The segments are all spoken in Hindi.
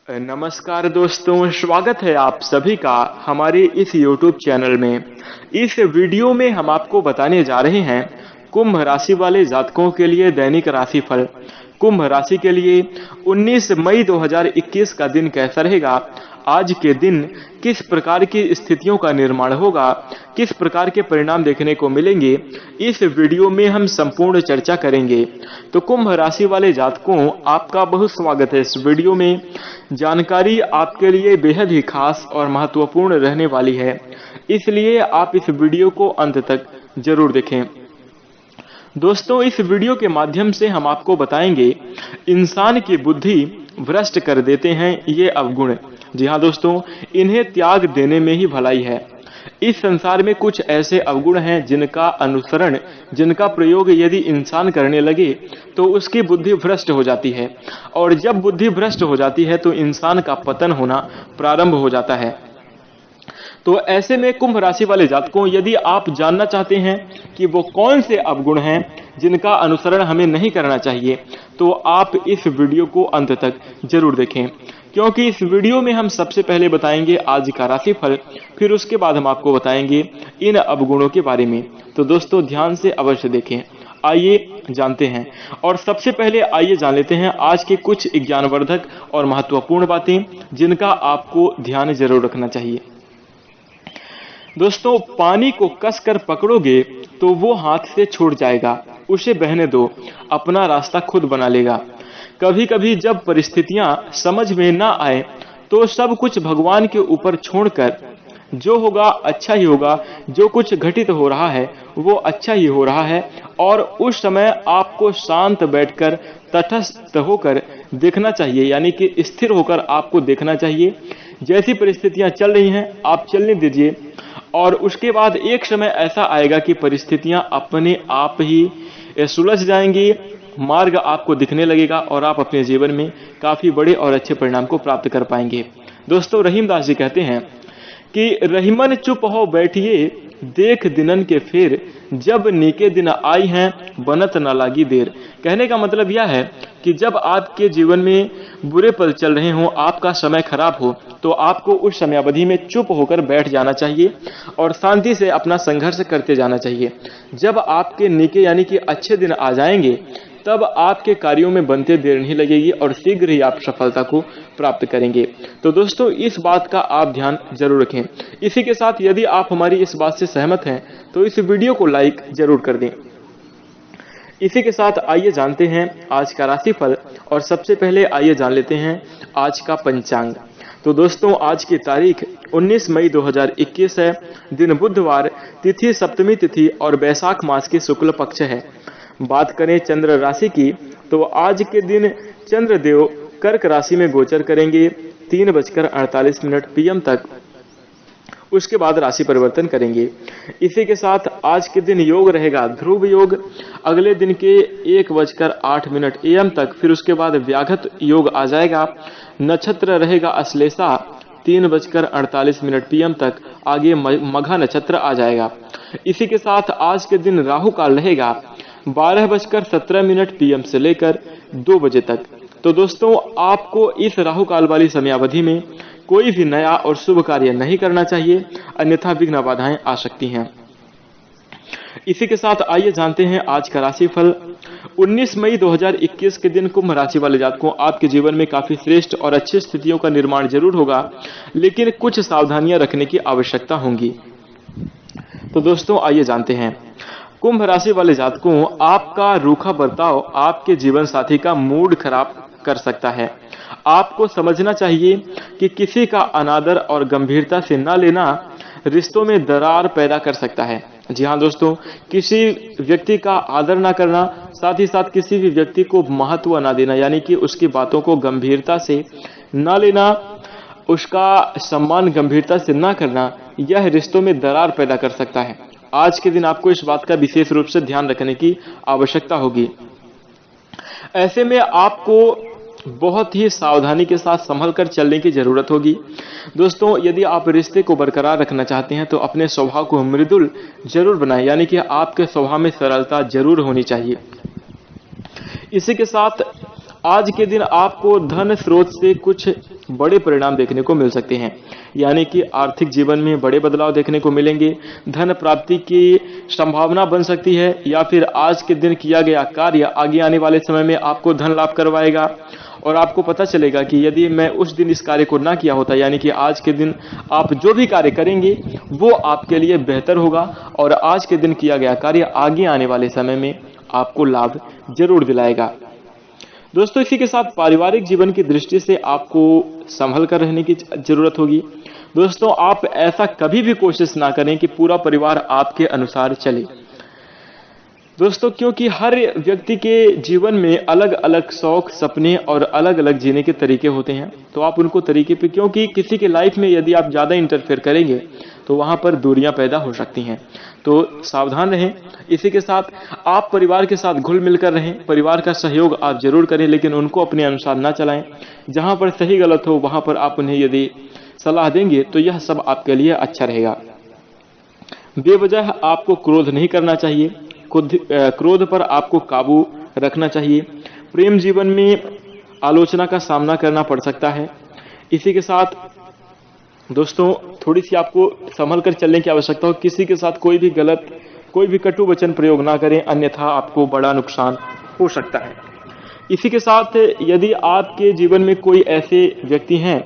नमस्कार दोस्तों, स्वागत है आप सभी का हमारे इस YouTube चैनल में। इस वीडियो में हम आपको बताने जा रहे हैं कुंभ राशि वाले जातकों के लिए दैनिक राशिफल। कुंभ राशि के लिए 19 मई 2021 का दिन कैसा रहेगा, आज के दिन किस प्रकार की स्थितियों का निर्माण होगा, किस प्रकार के परिणाम देखने को मिलेंगे, इस वीडियो में हम संपूर्ण चर्चा करेंगे। तो कुंभ राशि वाले जातकों, आपका बहुत स्वागत है। इस वीडियो में जानकारी आपके लिए बेहद ही खास और महत्वपूर्ण रहने वाली है, इसलिए आप इस वीडियो को अंत तक जरूर देखें। दोस्तों, इस वीडियो के माध्यम से हम आपको बताएंगे इंसान की बुद्धि भ्रष्ट कर देते हैं ये अवगुण। जी हाँ दोस्तों, इन्हें त्याग देने में ही भलाई है। इस संसार में कुछ ऐसे अवगुण हैं जिनका अनुसरण, जिनका प्रयोग यदि इंसान करने लगे तो उसकी बुद्धि भ्रष्ट हो जाती है, और जब बुद्धि भ्रष्ट हो जाती है तो इंसान का पतन होना प्रारंभ हो जाता है। तो ऐसे में कुंभ राशि वाले जातकों, यदि आप जानना चाहते हैं कि वो कौन से अवगुण हैं जिनका अनुसरण हमें नहीं करना चाहिए, तो आप इस वीडियो को अंत तक जरूर देखें, क्योंकि इस वीडियो में हम सबसे पहले बताएंगे आज का राशिफल, फिर उसके बाद हम आपको बताएंगे इन अवगुणों के बारे में। तो दोस्तों, ध्यान से अवश्य देखें। आइए जानते हैं, और सबसे पहले आइए जान लेते हैं आज के कुछ ज्ञानवर्धक और महत्वपूर्ण बातें जिनका आपको ध्यान जरूर रखना चाहिए। दोस्तों, पानी को कसकर पकड़ोगे तो वो हाथ से छूट जाएगा, उसे बहने दो, अपना रास्ता खुद बना लेगा। कभी कभी जब परिस्थितियां समझ में ना आए तो सब कुछ भगवान के ऊपर छोड़कर जो होगा अच्छा ही होगा, जो कुछ घटित हो रहा है वो अच्छा ही हो रहा है, और उस समय आपको शांत बैठकर तटस्थ होकर देखना चाहिए, यानी कि स्थिर होकर आपको देखना चाहिए। जैसी परिस्थितियां चल रही हैं आप चलने दीजिए, और उसके बाद एक समय ऐसा आएगा कि परिस्थितियां अपने आप ही सुलझ जाएंगी, मार्ग आपको दिखने लगेगा और आप अपने जीवन में काफी बड़े और अच्छे परिणाम को प्राप्त कर पाएंगे। दोस्तों, रहीमदास जी कहते हैं कि रहीमन चुप हो बैठिए, देख दिनन के फेर, जब नीके दिन आई हैं बनत न लागी देर। कहने का मतलब यह है कि जब आपके जीवन में बुरे पल चल रहे हों, आपका समय खराब हो, तो आपको उस समयावधि में चुप होकर बैठ जाना चाहिए और शांति से अपना संघर्ष करते जाना चाहिए। जब आपके नीके यानी कि अच्छे दिन आ जाएंगे, तब आपके कार्यों में बनते देर नहीं लगेगी और शीघ्र ही आप सफलता को प्राप्त करेंगे। तो दोस्तों, इस बात का आप ध्यान जरूर रखें। इसी के साथ यदि आप हमारी इस बात से सहमत हैं तो इस वीडियो को लाइक जरूर कर दें। इसी के साथ आइए जानते हैं आज का राशिफल, और सबसे पहले आइए जान लेते हैं आज का पंचांग। तो दोस्तों, आज की तारीख 19 मई 2021 है, दिन बुधवार, तिथि सप्तमी तिथि और बैसाख मास की शुक्ल पक्ष है। बात करें चंद्र राशि की, तो आज के दिन चंद्रदेव कर्क राशि में गोचर करेंगे 3:48 PM तक, उसके बाद राशि परिवर्तन करेंगे। इसी के साथ आज के दिन योग रहेगा ध्रुव योग, अगले दिन के 1:08 AM तक, फिर उसके बाद व्याघत योग आ जाएगा। नक्षत्र रहेगा अश्लेषा, 3:48 PM तक, आगे मघा नक्षत्र आ जाएगा। इसी के साथ आज के दिन राहु काल रहेगा 12:17 PM से लेकर 2 बजे तक। तो दोस्तों, आपको इस राहु काल वाली समयावधि में कोई भी नया और शुभ कार्य नहीं करना चाहिए, अन्यथा विघ्न बाधाएं आ सकती हैं। इसी के साथ आइए जानते हैं आज का राशिफल। 19 मई 2021 के दिन कुंभ राशि वाले जातकों, आपके जीवन में काफी श्रेष्ठ और अच्छी स्थितियों का निर्माण जरूर होगा, लेकिन कुछ सावधानियां रखने की आवश्यकता होगी। तो दोस्तों, आइए जानते हैं। कुंभ राशि वाले जातकों, आपका रूखा बर्ताव आपके जीवन साथी का मूड खराब कर सकता है। आपको समझना चाहिए कि किसी का अनादर और गंभीरता से न लेना रिश्तों में दरार पैदा कर सकता है। जी हाँ दोस्तों, किसी व्यक्ति का आदर ना करना, साथ ही साथ किसी भी व्यक्ति को महत्व ना देना, यानी कि उसकी बातों को गंभीरता से ना लेना, उसका सम्मान गंभीरता से ना करना, यह रिश्तों में दरार पैदा कर सकता है। आज के दिन आपको इस बात का विशेष रूप से ध्यान रखने की आवश्यकता होगी। ऐसे में आपको बहुत ही सावधानी के साथ संभल कर चलने की जरूरत होगी। दोस्तों, यदि आप रिश्ते को बरकरार रखना चाहते हैं तो अपने स्वभाव को मृदुल जरूर बनाएं, यानी कि आपके स्वभाव में सरलता जरूर होनी चाहिए। इसी के साथ आज के दिन आपको धन स्रोत से कुछ बड़े परिणाम देखने को मिल सकते हैं, यानी कि आर्थिक जीवन में बड़े बदलाव देखने को मिलेंगे। धन प्राप्ति की संभावना बन सकती है, या फिर आज के दिन किया गया कार्य आगे आने वाले समय में आपको धन लाभ करवाएगा। और आपको पता चलेगा कि यदि मैं उस दिन इस कार्य को ना किया होता, यानी कि आज के दिन आप जो भी कार्य करेंगे वो आपके लिए बेहतर होगा, और आज के दिन किया गया कार्य आगे आने वाले समय में आपको लाभ जरूर दिलाएगा। दोस्तों, इसी के साथ पारिवारिक जीवन की दृष्टि से आपको संभल कर रहने की जरूरत होगी। दोस्तों, आप ऐसा कभी भी कोशिश ना करें कि पूरा परिवार आपके अनुसार चले। दोस्तों, क्योंकि हर व्यक्ति के जीवन में अलग अलग शौक, सपने और अलग अलग जीने के तरीके होते हैं, तो आप उनको तरीके पे, क्योंकि किसी के लाइफ में यदि आप ज़्यादा इंटरफेयर करेंगे तो वहाँ पर दूरियां पैदा हो सकती हैं, तो सावधान रहें। इसी के साथ आप परिवार के साथ घुल मिलकर रहें, परिवार का सहयोग आप जरूर करें, लेकिन उनको अपने अनुसार ना चलाएं। जहाँ पर सही गलत हो वहाँ पर आप उन्हें यदि सलाह देंगे तो यह सब आपके लिए अच्छा रहेगा। बेवजह आपको क्रोध नहीं करना चाहिए, क्रोध पर आपको काबू रखना चाहिए। प्रेम जीवन में आलोचना का सामना करना पड़ सकता है। इसी के साथ दोस्तों, थोड़ी सी आपको संभल कर चलने की आवश्यकता हो। किसी के साथ कोई भी कटु वचन प्रयोग ना करें, अन्यथा आपको बड़ा नुकसान हो सकता है। इसी के साथ यदि आपके जीवन में कोई ऐसे व्यक्ति हैं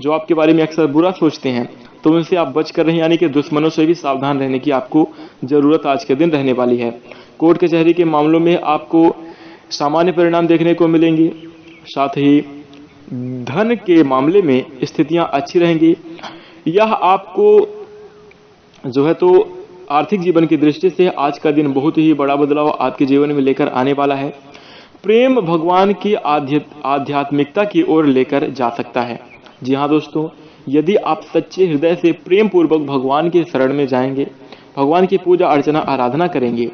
जो आपके बारे में अक्सर बुरा सोचते हैं, तो उनसे आप बच कर रहें, यानी कि दुश्मनों से भी सावधान रहने की आपको जरूरत आज के दिन रहने वाली है। कोर्ट कचहरी के मामलों में आपको सामान्य परिणाम देखने को मिलेंगे। साथ ही धन के मामले में स्थितियां अच्छी रहेंगी। यह आपको जो है तो आर्थिक जीवन की दृष्टि से आज का दिन बहुत ही बड़ा बदलाव आपके जीवन में लेकर आने वाला है। प्रेम भगवान की आध्यात्मिकता की ओर लेकर जा सकता है। जी हाँ दोस्तों, यदि आप सच्चे हृदय से प्रेम पूर्वक भगवान के शरण में जाएंगे, भगवान की पूजा अर्चना आराधना करेंगे,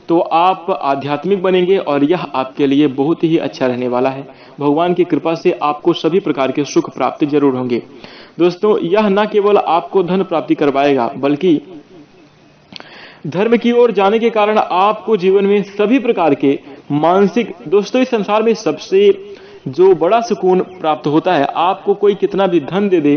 तो आप आध्यात्मिक बनेंगे और यह आपके लिए बहुत ही अच्छा रहने वाला है। भगवान की कृपा से आपको सभी प्रकार के सुख प्राप्त जरूर होंगे। दोस्तों, यह न केवल आपको धन प्राप्ति करवाएगा, बल्कि धर्म की ओर जाने के कारण आपको जीवन में सभी प्रकार के मानसिक, दोस्तों इस संसार में सबसे जो बड़ा सुकून प्राप्त होता है, आपको कोई कितना भी धन दे दे,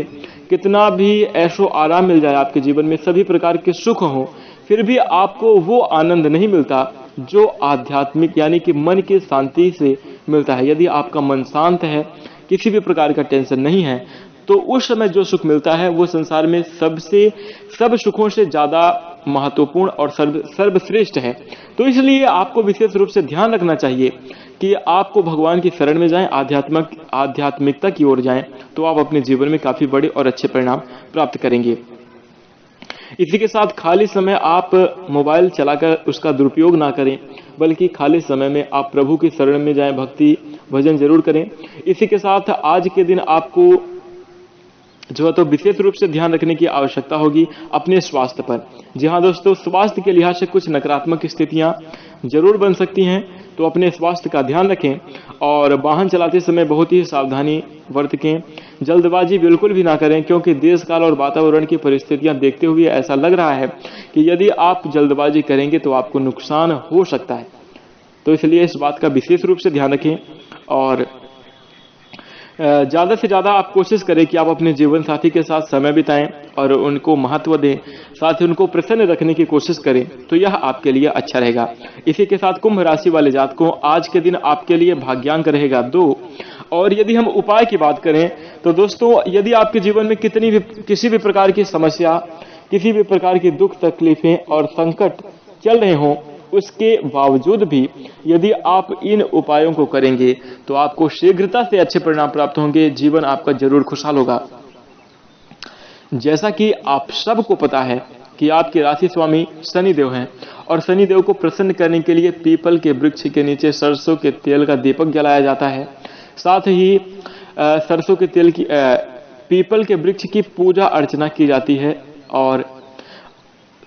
कितना भी ऐशो आराम मिल जाए आपके जीवन में, सभी प्रकार के सुख हो, फिर भी आपको वो आनंद नहीं मिलता जो आध्यात्मिक यानी कि मन की शांति से मिलता है। यदि आपका मन शांत है, किसी भी प्रकार का टेंशन नहीं है, तो उस समय जो सुख मिलता है वो संसार में सब सुखों से ज्यादा महत्वपूर्ण और सर्वश्रेष्ठ है। तो इसलिए आपको विशेष रूप से ध्यान रखना चाहिए कि आपको भगवान की शरण में जाएं, आध्यात्मिकता की ओर जाएं, तो आप अपने जीवन में काफी बड़े और अच्छे परिणाम प्राप्त करेंगे। इसी के साथ खाली समय आप मोबाइल चलाकर उसका दुरुपयोग ना करें, बल्कि खाली समय में आप प्रभु की शरण में जाएं, भक्ति भजन जरूर करें। इसी के साथ आज के दिन आपको जो है तो विशेष रूप से ध्यान रखने की आवश्यकता होगी अपने स्वास्थ्य पर। जी हाँ दोस्तों, स्वास्थ्य के लिहाज से कुछ नकारात्मक स्थितियां जरूर बन सकती हैं, तो अपने स्वास्थ्य का ध्यान रखें और वाहन चलाते समय बहुत ही सावधानी बरतें। जल्दबाजी बिल्कुल भी ना करें, क्योंकि देश काल और वातावरण की परिस्थितियां देखते हुए ऐसा लग रहा है कि यदि आप जल्दबाजी करेंगे तो आपको नुकसान हो सकता है। तो इसलिए इस बात का विशेष रूप से ध्यान रखें और ज़्यादा से ज़्यादा आप कोशिश करें कि आप अपने जीवन साथी के साथ समय बिताएं और उनको महत्व दें, साथ ही उनको प्रसन्न रखने की कोशिश करें, तो यह आपके लिए अच्छा रहेगा। इसी के साथ कुंभ राशि वाले जातकों, आज के दिन आपके लिए भाग्यांक रहेगा 2। और यदि हम उपाय की बात करें तो दोस्तों, यदि आपके जीवन में किसी भी प्रकार की समस्या, किसी भी प्रकार की दुख तकलीफें और संकट चल रहे हों, उसके बावजूद भी यदि आप इन उपायों को करेंगे तो आपको शीघ्रता से अच्छे परिणाम प्राप्त होंगे, जीवन आपका जरूर खुशहाल होगा। जैसा कि आप सबको पता है कि आपके राशि स्वामी शनिदेव हैं, और शनिदेव को प्रसन्न करने के लिए पीपल के वृक्ष के नीचे सरसों के तेल का दीपक जलाया जाता है। साथ ही सरसों के तेल की पीपल के वृक्ष की पूजा अर्चना की जाती है। और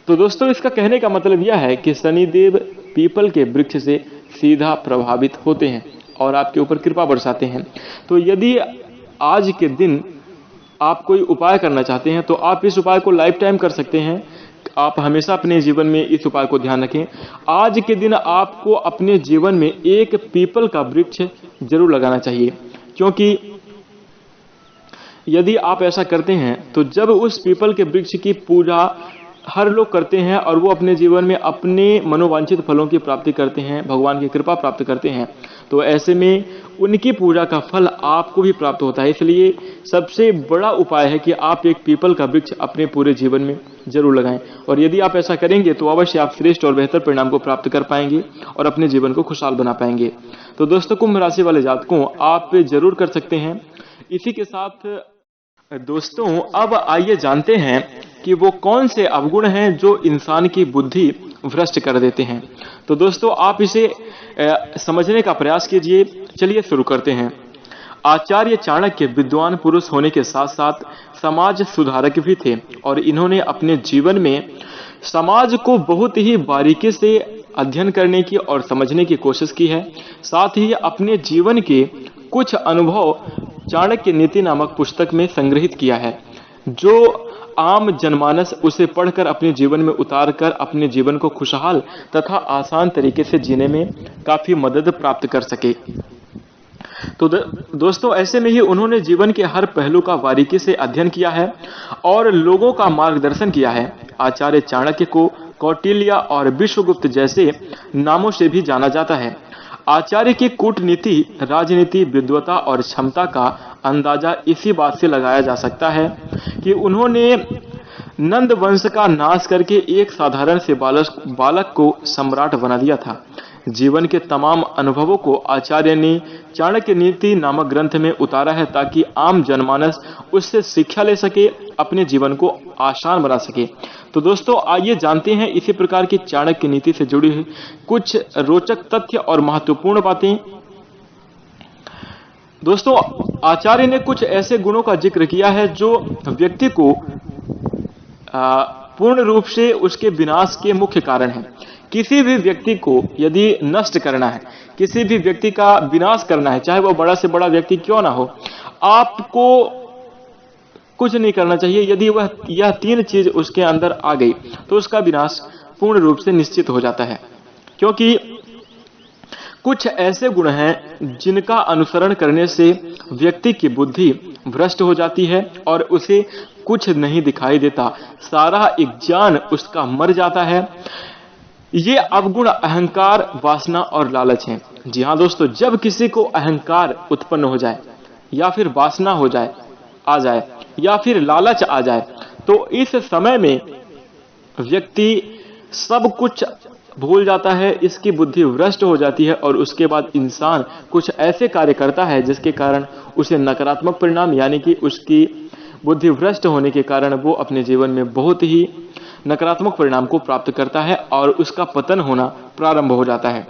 तो दोस्तों, इसका कहने का मतलब यह है कि शनिदेव पीपल के वृक्ष से सीधा प्रभावित होते हैं और आपके ऊपर कृपा बरसाते हैं। तो यदि आज के दिन आप कोई उपाय करना चाहते हैं तो आप इस उपाय को लाइफ टाइम कर सकते हैं। आप हमेशा अपने जीवन में इस उपाय को ध्यान रखें। आज के दिन आपको अपने जीवन में एक पीपल का वृक्ष जरूर लगाना चाहिए, क्योंकि यदि आप ऐसा करते हैं तो जब उस पीपल के वृक्ष की पूजा हर लोग करते हैं और वो अपने जीवन में अपने मनोवांछित फलों की प्राप्ति करते हैं, भगवान की कृपा प्राप्त करते हैं, तो ऐसे में उनकी पूजा का फल आपको भी प्राप्त होता है। इसलिए सबसे बड़ा उपाय है कि आप एक पीपल का वृक्ष अपने पूरे जीवन में जरूर लगाएं, और यदि आप ऐसा करेंगे तो अवश्य आप श्रेष्ठ और बेहतर परिणाम को प्राप्त कर पाएंगे और अपने जीवन को खुशहाल बना पाएंगे। तो दोस्तों, कुंभ राशि वाले जातकों, आप जरूर कर सकते हैं। इसी के साथ दोस्तों, अब आइए जानते हैं कि वो कौन से अवगुण हैं जो इंसान की बुद्धि भ्रष्ट कर देते हैं। तो दोस्तों, आप इसे समझने का प्रयास कीजिए। चलिए शुरू करते हैं। आचार्य चाणक्य विद्वान पुरुष होने के साथ साथ समाज सुधारक भी थे, और इन्होंने अपने जीवन में समाज को बहुत ही बारीकी से अध्ययन करने की और समझने की कोशिश की है। साथ ही अपने जीवन के कुछ अनुभव चाणक्य नीति नामक पुस्तक में संग्रहित किया है, जो आम जनमानस उसे पढ़कर अपने जीवन में उतार कर अपने जीवन को खुशहाल तथा आसान तरीके से जीने में काफी मदद प्राप्त कर सके। तो दोस्तों, ऐसे में ही उन्होंने जीवन के हर पहलू का बारीकी से अध्ययन किया है और लोगों का मार्गदर्शन किया है। आचार्य चाणक्य को कौटिल्य और विश्वगुप्त जैसे नामों से भी जाना जाता है। आचार्य की कूटनीति, राजनीति, विद्वता और क्षमता का अंदाजा इसी बात से लगाया जा सकता है कि उन्होंने नंद वंश का नाश करके एक साधारण से बालक को सम्राट बना दिया था। जीवन के तमाम अनुभवों को आचार्य ने चाणक्य नीति नामक ग्रंथ में उतारा है, ताकि आम जनमानस उससे शिक्षा ले सके, अपने जीवन को आसान बना सके। तो दोस्तों, आइए जानते हैं इसी प्रकार की चाणक्य नीति से जुड़ी हुई कुछ रोचक तथ्य और महत्वपूर्ण बातें। दोस्तों, आचार्य ने कुछ ऐसे गुणों का जिक्र किया है जो व्यक्ति को पूर्ण रूप से उसके विनाश के मुख्य कारण हैं। किसी भी व्यक्ति को यदि नष्ट करना है, किसी भी व्यक्ति का विनाश करना है, चाहे वो बड़ा से बड़ा व्यक्ति क्यों ना हो, आपको कुछ नहीं करना चाहिए। यदि वह यह तीन चीज उसके अंदर आ गई तो उसका विनाश पूर्ण रूप से निश्चित हो जाता है, क्योंकि कुछ ऐसे गुण हैं जिनका अनुसरण करने से व्यक्ति की बुद्धि भ्रष्ट हो जाती है और उसे कुछ नहीं दिखाई देता, सारा ज्ञान उसका मर जाता है। ये अवगुण अहंकार, वासना और लालच हैं। जी हाँ दोस्तों, जब किसी को अहंकार उत्पन्न हो जाए या फिर वासना आ जाए या फिर लालच आ जाए, तो इस समय में व्यक्ति सब कुछ भूल जाता है, इसकी बुद्धि भ्रष्ट हो जाती है और उसके बाद इंसान कुछ ऐसे कार्य करता है जिसके कारण उसे नकारात्मक परिणाम, यानी कि उसकी बुद्धि भ्रष्ट होने के कारण वो अपने जीवन में बहुत ही नकारात्मक परिणाम को प्राप्त करता है और उसका पतन होना प्रारंभ हो जाता है।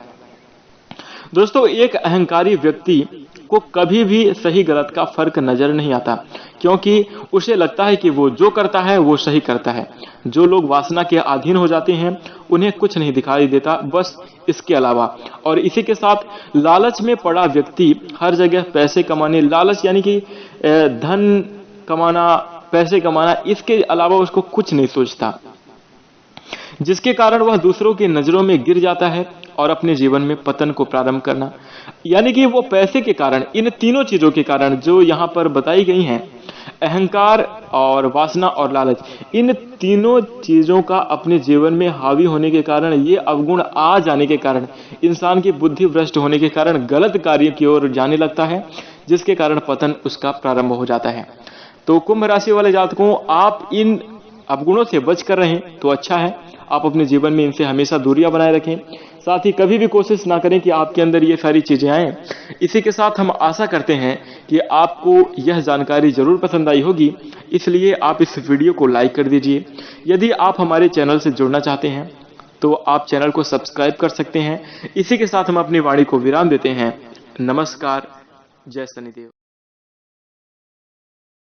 दोस्तों, एक अहंकारी व्यक्ति को कभी भी सही गलत का फर्क नजर नहीं आता, क्योंकि उसे लगता है कि वो जो करता है वो सही करता है। जो लोग वासना के अधीन हो जाते हैं उन्हें कुछ नहीं दिखाई देता, बस इसके अलावा। और इसी के साथ लालच में पड़ा व्यक्ति हर जगह पैसे कमाने, लालच यानी कि धन कमाना, पैसे कमाना, इसके अलावा उसको कुछ नहीं सोचता, जिसके कारण वह दूसरों की नजरों में गिर जाता है और अपने जीवन में पतन को प्रारंभ करना, यानी कि वो पैसे के कारण, इन तीनों चीजों के कारण जो यहाँ पर बताई गई हैं, अहंकार और वासना और लालच, इन तीनों चीजों का अपने जीवन में हावी होने के कारण, ये अवगुण आ जाने के कारण इंसान की बुद्धि भ्रष्ट होने के कारण गलत कार्य की ओर जाने लगता है, जिसके कारण पतन उसका प्रारंभ हो जाता है। तो कुंभ राशि वाले जातकों, आप इन अवगुणों से बच कर रहें तो अच्छा है। आप अपने जीवन में इनसे हमेशा दूरियां बनाए रखें। साथ ही कभी भी कोशिश ना करें कि आपके अंदर ये सारी चीजें आएं। इसी के साथ हम आशा करते हैं कि आपको यह जानकारी जरूर पसंद आई होगी, इसलिए आप इस वीडियो को लाइक कर दीजिए। यदि आप हमारे चैनल से जुड़ना चाहते हैं तो आप चैनल को सब्सक्राइब कर सकते हैं। इसी के साथ हम अपनी वाणी को विराम देते हैं। नमस्कार, जय शनिदेव।